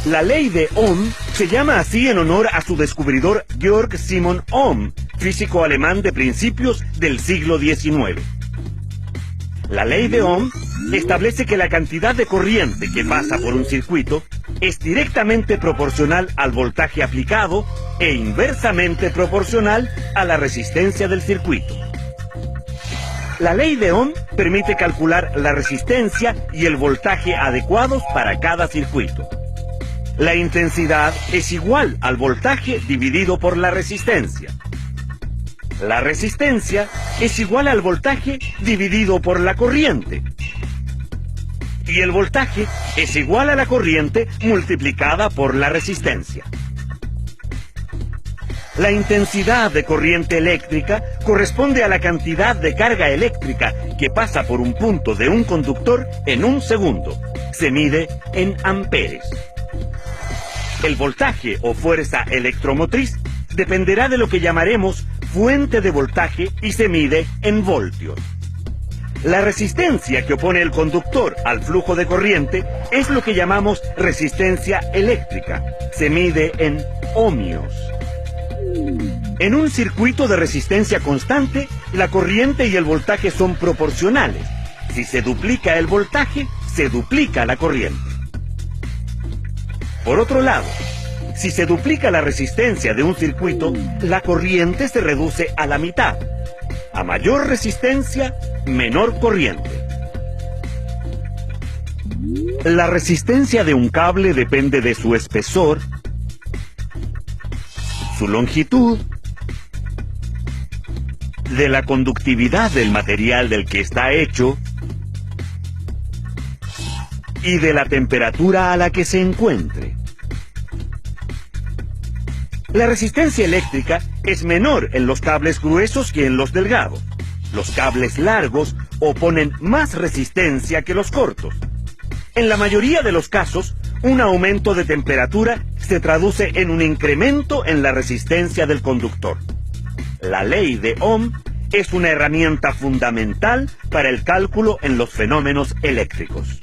La ley de Ohm se llama así en honor a su descubridor Georg Simon Ohm, físico alemán de principios del siglo XIX. La ley de Ohm establece que la cantidad de corriente que pasa por un circuito es directamente proporcional al voltaje aplicado e inversamente proporcional a la resistencia del circuito. La ley de Ohm permite calcular la resistencia y el voltaje adecuados para cada circuito. La intensidad es igual al voltaje dividido por la resistencia. La resistencia es igual al voltaje dividido por la corriente. Y el voltaje es igual a la corriente multiplicada por la resistencia. La intensidad de corriente eléctrica corresponde a la cantidad de carga eléctrica que pasa por un punto de un conductor en un segundo. Se mide en amperes. El voltaje o fuerza electromotriz dependerá de lo que llamaremos fuente de voltaje y se mide en voltios. La resistencia que opone el conductor al flujo de corriente es lo que llamamos resistencia eléctrica. Se mide en ohmios. En un circuito de resistencia constante, la corriente y el voltaje son proporcionales. Si se duplica el voltaje, se duplica la corriente. Por otro lado, si se duplica la resistencia de un circuito, la corriente se reduce a la mitad. A mayor resistencia, menor corriente. La resistencia de un cable depende de su espesor, su longitud, de la conductividad del material del que está hecho y de la temperatura a la que se encuentre. La resistencia eléctrica es menor en los cables gruesos que en los delgados. Los cables largos oponen más resistencia que los cortos. En la mayoría de los casos, un aumento de temperatura se traduce en un incremento en la resistencia del conductor. La ley de Ohm es una herramienta fundamental para el cálculo en los fenómenos eléctricos.